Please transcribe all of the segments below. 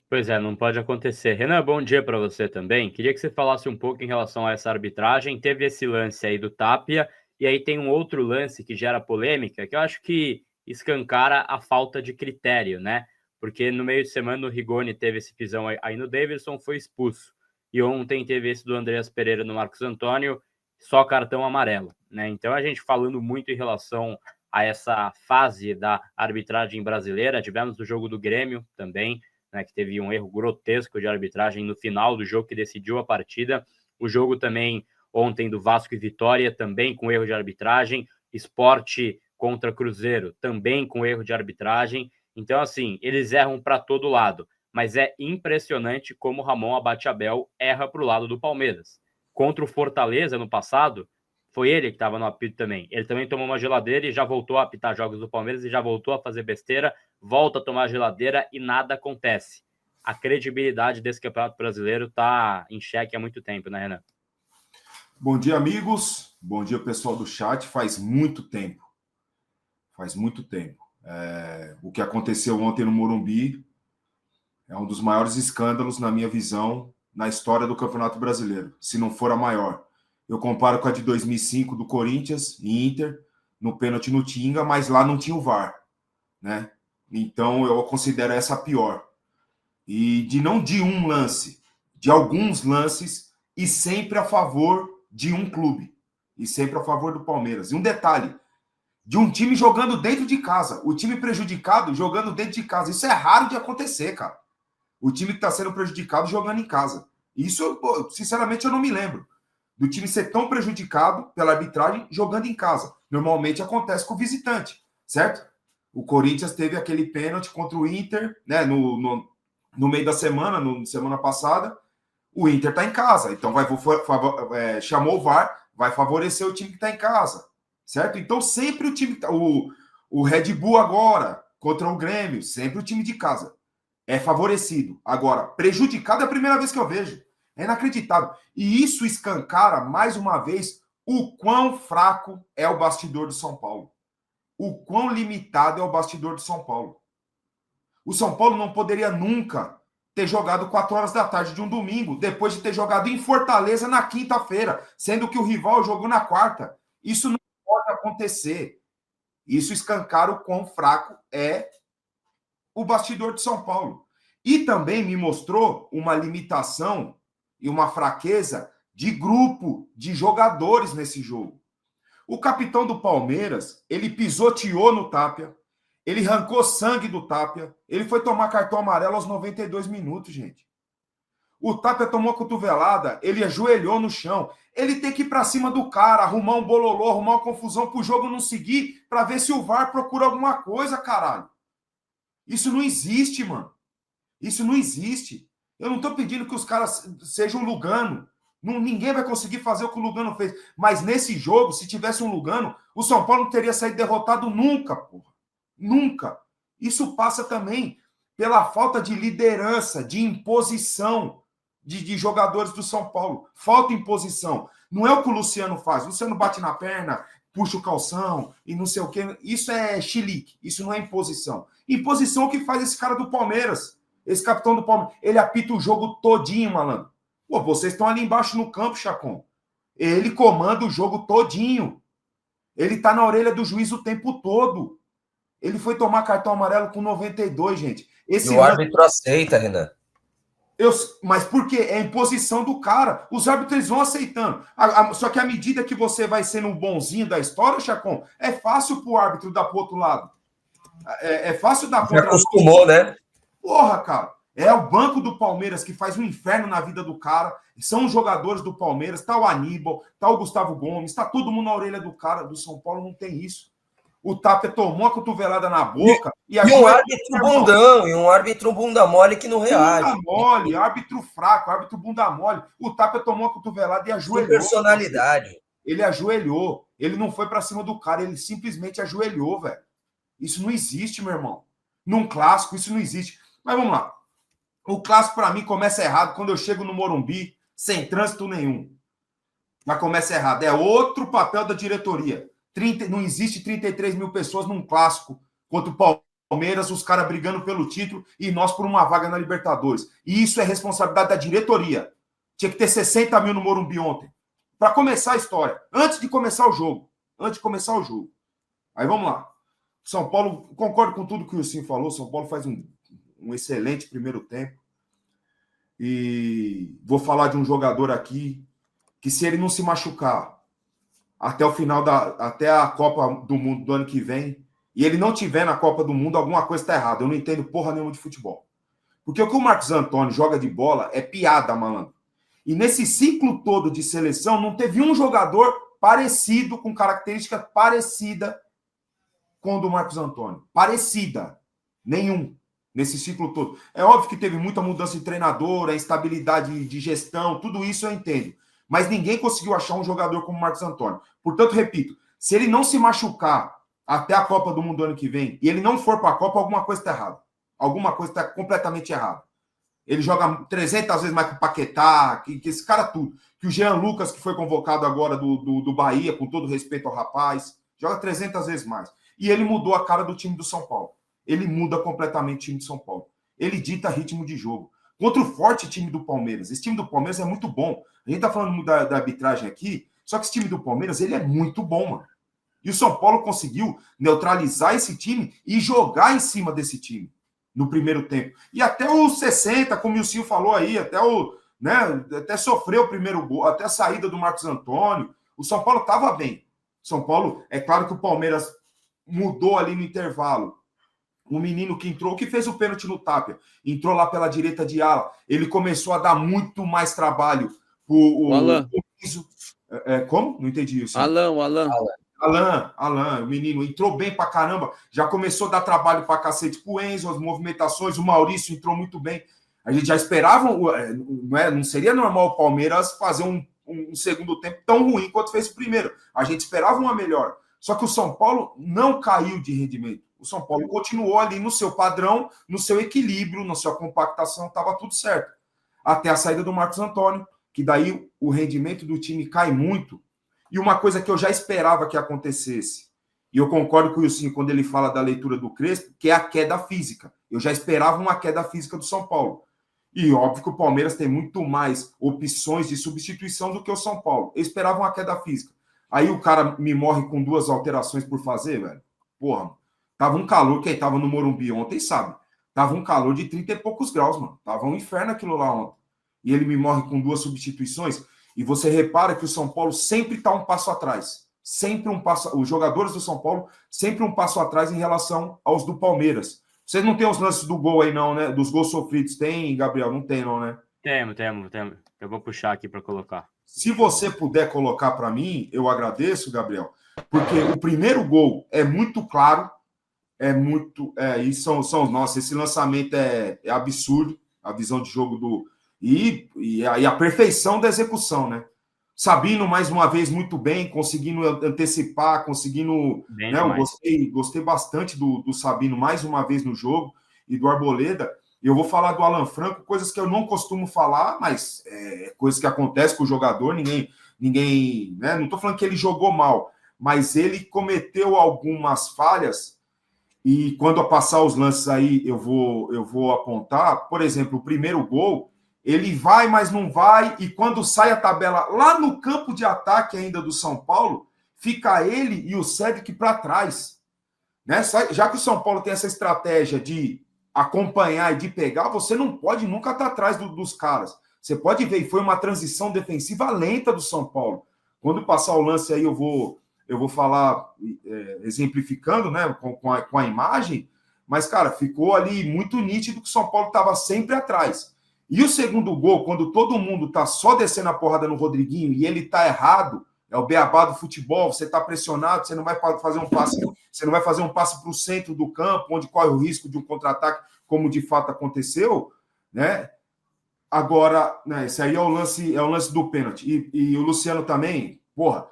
Pois é, não pode acontecer. Renan, bom dia para você também. Queria que você falasse um pouco em relação a essa arbitragem. Teve esse lance aí do Tapia, e aí tem um outro lance que gera polêmica, que eu acho que escancara a falta de critério, né? Porque no meio de semana o Rigoni teve esse pisão aí no Davidson, foi expulso. E ontem teve esse do Andreas Pereira no Marcos Antônio, só cartão amarelo, né? Então a gente falando muito em relação a essa fase da arbitragem brasileira, tivemos o jogo do Grêmio também, né, que teve um erro grotesco de arbitragem no final do jogo que decidiu a partida. O jogo também ontem do Vasco e Vitória, também com erro de arbitragem. Sport contra Cruzeiro, também com erro de arbitragem. Então, assim, eles erram para todo lado. Mas é impressionante como o Ramon Abate-Abel erra para o lado do Palmeiras. Contra o Fortaleza no passado, foi ele que estava no apito também. Ele também tomou uma geladeira e já voltou a apitar jogos do Palmeiras e já voltou a fazer besteira, volta a tomar geladeira e nada acontece. A credibilidade desse Campeonato Brasileiro está em xeque há muito tempo, né, Renan? Bom dia, amigos. Bom dia, pessoal do chat. Faz muito tempo. O que aconteceu ontem no Morumbi é um dos maiores escândalos, na minha visão, na história do Campeonato Brasileiro, se não for a maior. Eu comparo com a de 2005 do Corinthians e Inter, no pênalti no Tinga, mas lá não tinha o VAR, né? Então eu considero essa a pior. E de um lance, de alguns lances, e sempre a favor de um clube, e sempre a favor do Palmeiras. E um detalhe, de um time jogando dentro de casa, o time prejudicado jogando dentro de casa. Isso é raro de acontecer, cara. O time que está sendo prejudicado jogando em casa. Isso, sinceramente, eu não me lembro do time ser tão prejudicado pela arbitragem jogando em casa. Normalmente acontece com o visitante, certo? O Corinthians teve aquele pênalti contra o Inter, né, no meio da semana, semana passada. O Inter está em casa, então chamou o VAR, vai favorecer o time que está em casa, certo? Então sempre o time, o Red Bull agora contra o Grêmio, sempre o time de casa é favorecido. Agora, prejudicado é a primeira vez que eu vejo. É inacreditável. E isso escancara, mais uma vez, o quão fraco é o bastidor do São Paulo. O quão limitado é o bastidor do São Paulo. O São Paulo não poderia nunca ter jogado 4 horas da tarde de um domingo, depois de ter jogado em Fortaleza na quinta-feira, sendo que o rival jogou na quarta. Isso não pode acontecer. Isso escancara o quão fraco é o bastidor de São Paulo. E também me mostrou uma limitação e uma fraqueza de grupo de jogadores nesse jogo. O capitão do Palmeiras, ele pisoteou no Tapia, ele arrancou sangue do Tapia, ele foi tomar cartão amarelo aos 92 minutos, gente. O Tapia tomou a cotovelada, ele ajoelhou no chão. Ele tem que ir para cima do cara, arrumar um bololô, arrumar uma confusão pro jogo não seguir, para ver se o VAR procura alguma coisa, caralho. Isso não existe, mano. Isso não existe. Eu não tô pedindo que os caras sejam Lugano. Não, ninguém vai conseguir fazer o que o Lugano fez. Mas nesse jogo, se tivesse um Lugano, o São Paulo não teria saído derrotado nunca, porra. Nunca. Isso passa também pela falta de liderança, de imposição de jogadores do São Paulo. Falta imposição. Não é o que o Luciano faz. O Luciano bate na perna, puxa o calção e não sei o quê. Isso é chilique. Isso não é imposição. Imposição é o que faz esse cara do Palmeiras. Esse capitão do Palmeiras. Ele apita o jogo todinho, malandro. Pô, vocês estão ali embaixo no campo, Chacon. Ele comanda o jogo todinho. Ele tá na orelha do juiz o tempo todo. Ele foi tomar cartão amarelo com 92, gente. E o árbitro aceita, Renan. Mas por quê? É a imposição do cara. Os árbitros vão aceitando. Só que à medida que você vai sendo um bonzinho da história, Chacon, é fácil pro árbitro dar pro outro lado. É fácil dar contra. Já acostumou, né? Porra, cara. É o banco do Palmeiras que faz um inferno na vida do cara. São os jogadores do Palmeiras. Tá o Aníbal, tá o Gustavo Gomes, tá todo mundo na orelha do cara. Do São Paulo não tem isso. O Tapia tomou a cotovelada na boca. E um árbitro bundão, e um árbitro bunda mole que não reage. Bunda mole, árbitro fraco, árbitro bunda mole. O Tapia tomou a cotovelada e ajoelhou. Sem personalidade. Ele ajoelhou. Ele não foi pra cima do cara, ele simplesmente ajoelhou, velho. Isso não existe, meu irmão. Num clássico, isso não existe. Mas vamos lá. O clássico, para mim, começa errado quando eu chego no Morumbi, sem trânsito nenhum. Mas começa errado. É outro papel da diretoria. Não existe 33 mil pessoas num clássico contra o Palmeiras, os caras brigando pelo título e nós por uma vaga na Libertadores. E isso é responsabilidade da diretoria. Tinha que ter 60 mil no Morumbi ontem. Para começar a história. Antes de começar o jogo. Aí vamos lá. São Paulo, concordo com tudo que o Wilson falou. São Paulo faz um excelente primeiro tempo. E vou falar de um jogador aqui que, se ele não se machucar até o final até a Copa do Mundo do ano que vem, e ele não tiver na Copa do Mundo, alguma coisa está errada. Eu não entendo porra nenhuma de futebol. Porque o que o Marcos Antônio joga de bola é piada, malandro. E nesse ciclo todo de seleção, não teve um jogador parecido, com característica parecida com o do Marcos Antônio. Parecida. Nenhum. Nesse ciclo todo. É óbvio que teve muita mudança de treinador, a instabilidade de gestão, tudo isso eu entendo. Mas ninguém conseguiu achar um jogador como o Marcos Antônio. Portanto, repito, se ele não se machucar até a Copa do Mundo ano que vem, e ele não for para a Copa, alguma coisa está errada. Alguma coisa está completamente errada. Ele joga 300 vezes mais que o Paquetá, que esse cara tudo. Que o Jean Lucas, que foi convocado agora do Bahia, com todo respeito ao rapaz, joga 300 vezes mais. E ele mudou a cara do time do São Paulo. Ele muda completamente o time de São Paulo. Ele dita ritmo de jogo. Contra o forte time do Palmeiras. Esse time do Palmeiras é muito bom. A gente tá falando da arbitragem aqui, só que esse time do Palmeiras, ele é muito bom, mano. E o São Paulo conseguiu neutralizar esse time e jogar em cima desse time no primeiro tempo. E até os 60, como o Wilson falou aí, até sofreu o primeiro gol, até a saída do Marcos Antônio. O São Paulo estava bem. São Paulo, é claro que o Palmeiras mudou ali no intervalo. O menino que entrou, que fez o pênalti no Tapia, entrou lá pela direita de ala. Ele começou a dar muito mais trabalho. O Alan. Como? Não entendi isso. Alan. Alan, o menino entrou bem pra caramba, já começou a dar trabalho pra cacete pro Enzo, as movimentações, o Maurício entrou muito bem. A gente já esperava, não seria normal o Palmeiras fazer um segundo tempo tão ruim quanto fez o primeiro. A gente esperava uma melhor. Só que o São Paulo não caiu de rendimento. O São Paulo continuou ali no seu padrão, no seu equilíbrio, na sua compactação, estava tudo certo. Até a saída do Marcos Antônio, que daí o rendimento do time cai muito. E uma coisa que eu já esperava que acontecesse, e eu concordo com o Wilson quando ele fala da leitura do Crespo, que é a queda física. Eu já esperava uma queda física do São Paulo. E óbvio que o Palmeiras tem muito mais opções de substituição do que o São Paulo. Eu esperava uma queda física. Aí o cara me morre com 2 alterações por fazer, velho. Porra, tava um calor, quem tava no Morumbi ontem sabe. Tava um calor de 30 e poucos graus, mano. Tava um inferno aquilo lá ontem. E ele me morre com 2 substituições. E você repara que o São Paulo sempre está um passo atrás. Sempre um passo. Os jogadores do São Paulo sempre um passo atrás em relação aos do Palmeiras. Vocês não tem os lances do gol aí, não, né? Dos gols sofridos. Tem, Gabriel? Não tem, não, né? Temos. Eu vou puxar aqui para colocar. Se você puder colocar para mim, eu agradeço, Gabriel. Porque o primeiro gol é muito claro. E são os nossos. Esse lançamento é absurdo. A visão de jogo do. E a perfeição da execução, né? Sabino, mais uma vez, muito bem, conseguindo antecipar, conseguindo... Bem, né? Eu gostei bastante do Sabino, mais uma vez no jogo, e do Arboleda. Eu vou falar do Alan Franco, coisas que eu não costumo falar, mas coisas que acontecem com o jogador, ninguém né? Não estou falando que ele jogou mal, mas ele cometeu algumas falhas, e quando eu passar os lances aí, eu vou apontar. Por exemplo, o primeiro gol, ele vai, mas não vai, e quando sai a tabela lá no campo de ataque ainda do São Paulo, fica ele e o Cédric para trás. Né? Já que o São Paulo tem essa estratégia de acompanhar e de pegar, você não pode nunca estar atrás dos caras. Você pode ver, foi uma transição defensiva lenta do São Paulo. Quando passar o lance aí, eu vou falar exemplificando, né, com a imagem, mas, cara, ficou ali muito nítido que o São Paulo estava sempre atrás. E o segundo gol, quando todo mundo tá só descendo a porrada no Rodriguinho e ele tá errado, é o beabá do futebol, você tá pressionado, você não vai fazer um passe para o centro do campo, onde corre o risco de um contra-ataque, como de fato aconteceu, né? Agora, né, esse aí é o lance do pênalti. E o Luciano também, porra,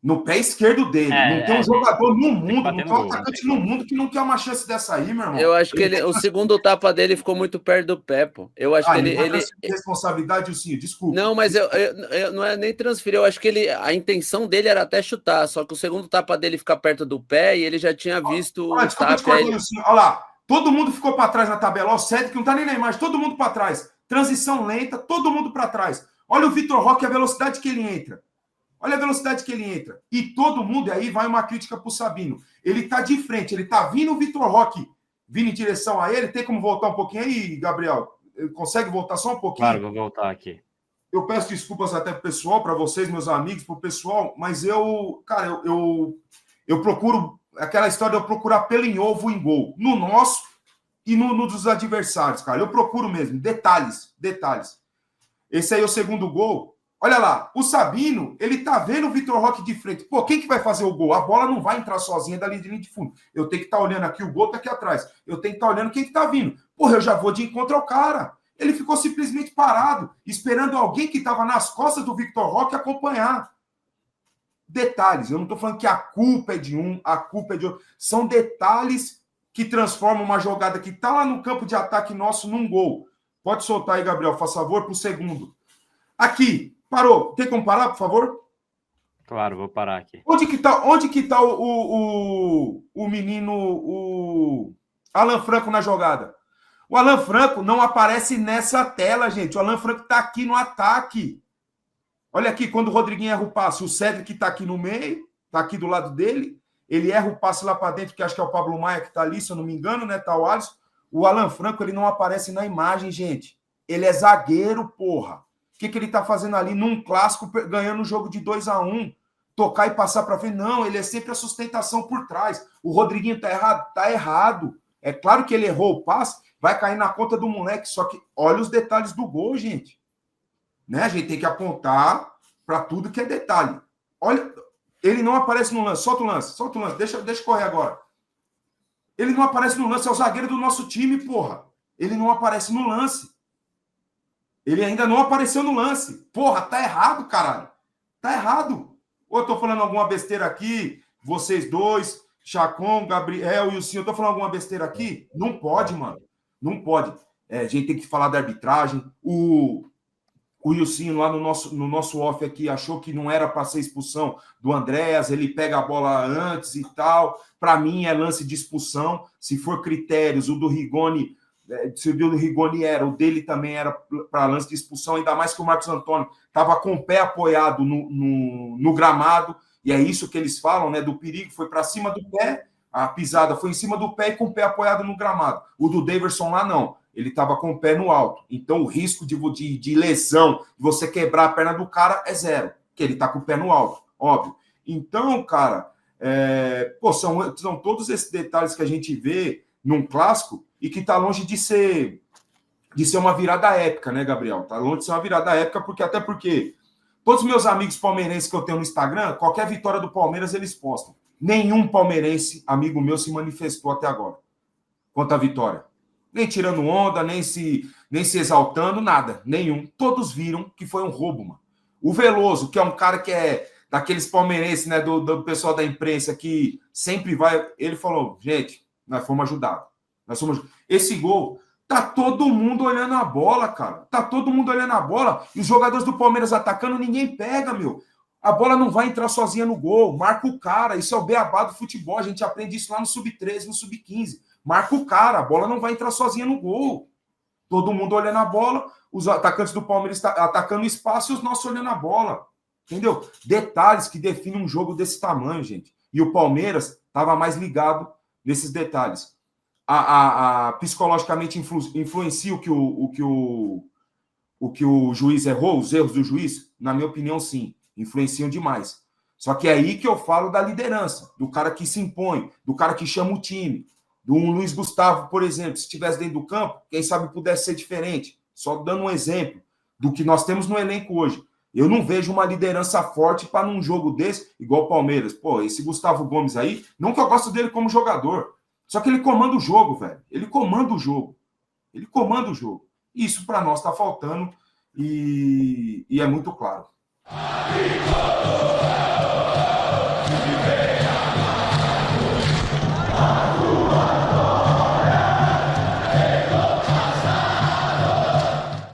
No pé esquerdo dele. Não tem um jogador no mundo, não tem um atacante no mundo que não quer uma chance dessa aí, meu irmão. Eu acho que o segundo tapa dele ficou muito perto do pé, pô. Eu acho que ele responsabilidade, sim, desculpa. Não, mas eu não é nem transferir. Eu acho que a intenção dele era até chutar, só que o segundo tapa dele fica perto do pé e ele já tinha visto o tapa. Olha lá, todo mundo ficou para trás na tabela. Ó, o Cedric não tá nem na imagem, todo mundo para trás. Transição lenta, todo mundo para trás. Olha o Vitor Roque, a velocidade que ele entra. Olha a velocidade que ele entra. E todo mundo, e aí vai uma crítica pro Sabino. Ele tá de frente, ele tá vindo o Vitor Roque, vindo em direção a ele. Tem como voltar um pouquinho aí, Gabriel? Ele consegue voltar só um pouquinho? Claro, vou voltar aqui. Eu peço desculpas até pro pessoal, para vocês, meus amigos, pro pessoal, mas eu procuro, aquela história de eu procurar pelo em ovo em gol. No nosso e no dos adversários, cara. Eu procuro mesmo. Detalhes. Esse aí é o segundo gol. Olha lá, o Sabino, ele tá vendo o Vitor Roque de frente. Pô, quem que vai fazer o gol? A bola não vai entrar sozinha da linha de fundo. Eu tenho que estar olhando aqui, o gol tá aqui atrás. Eu tenho que estar olhando quem que tá vindo. Porra, eu já vou de encontro ao cara. Ele ficou simplesmente parado, esperando alguém que estava nas costas do Vitor Roque acompanhar. Detalhes, eu não tô falando que a culpa é de um, a culpa é de outro. São detalhes que transformam uma jogada que tá lá no campo de ataque nosso num gol. Pode soltar aí, Gabriel, faz favor, pro segundo. Aqui. Parou. Tem como parar, por favor? Claro, vou parar aqui. Onde que tá o menino, o Alan Franco na jogada? O Alan Franco não aparece nessa tela, gente. O Alan Franco tá aqui no ataque. Olha aqui, quando o Rodriguinho erra o passe, o Cedric tá aqui no meio, tá aqui do lado dele. Ele erra o passe lá para dentro, que acho que é o Pablo Maia que tá ali, se eu não me engano, né? Tá o Alisson. O Alan Franco, ele não aparece na imagem, gente. Ele é zagueiro, porra. O que ele tá fazendo ali num clássico, ganhando um jogo de 2-1? Tocar e passar para frente? Não, ele é sempre a sustentação por trás. O Rodriguinho tá errado? Tá errado. É claro que ele errou o passe, vai cair na conta do moleque, só que olha os detalhes do gol, gente. Né? A gente tem que apontar para tudo que é detalhe. Olha, ele não aparece no lance. Solta o lance. Deixa eu correr agora. Ele não aparece no lance, é o zagueiro do nosso time, porra. Ele não aparece no lance. Ele ainda não apareceu no lance. Porra, tá errado, caralho. Tá errado. Ou eu tô falando alguma besteira aqui, vocês dois, Chacon, Gabriel e o senhor, eu tô falando alguma besteira aqui? Não pode, mano. Não pode. A gente tem que falar da arbitragem. O Ilcinho lá no nosso off aqui achou que não era para ser expulsão do Andréas, ele pega a bola antes e tal. Para mim é lance de expulsão. Se for critérios, o do Rigoni, se o do Rigoni era, o dele também era para lance de expulsão, ainda mais que o Marcos Antônio estava com o pé apoiado no gramado, e é isso que eles falam, né? Do perigo, foi para cima do pé, a pisada foi em cima do pé e com o pé apoiado no gramado. O do Daverson lá não. Ele estava com o pé no alto. Então, o risco de lesão, de você quebrar a perna do cara, é zero. Porque ele está com o pé no alto, óbvio. Então, cara, são todos esses detalhes que a gente vê num clássico e que está longe de ser uma virada épica, né, Gabriel? Está longe de ser uma virada épica, até porque todos os meus amigos palmeirenses que eu tenho no Instagram, qualquer vitória do Palmeiras, eles postam. Nenhum palmeirense, amigo meu, se manifestou até agora quanto à vitória. Nem tirando onda, nem se exaltando, nada. Nenhum. Todos viram que foi um roubo, mano. O Veloso, que é um cara que é daqueles palmeirenses, né, do pessoal da imprensa, que sempre vai... Ele falou, gente, nós fomos ajudados. Esse gol, tá todo mundo olhando a bola, cara. Tá todo mundo olhando a bola. E os jogadores do Palmeiras atacando, ninguém pega, meu. A bola não vai entrar sozinha no gol. Marca o cara. Isso é o beabá do futebol. A gente aprende isso lá no Sub-13, no Sub-15. Marca o cara, a bola não vai entrar sozinha no gol. Todo mundo olhando a bola, os atacantes do Palmeiras atacando o espaço e os nossos olhando a bola. Entendeu? Detalhes que definem um jogo desse tamanho, gente. E o Palmeiras estava mais ligado nesses detalhes. Psicologicamente influencia o que o juiz errou, os erros do juiz? Na minha opinião, sim. Influenciam demais. Só que é aí que eu falo da liderança, do cara que se impõe, do cara que chama o time. Do Luiz Gustavo, por exemplo, se estivesse dentro do campo, quem sabe pudesse ser diferente. Só dando um exemplo do que nós temos no elenco hoje. Eu não vejo uma liderança forte para num jogo desse, igual o Palmeiras. Pô, esse Gustavo Gomes aí, não que eu gosto dele como jogador, só que ele comanda o jogo, velho. Ele comanda o jogo. Isso para nós está faltando e é muito claro. Viver.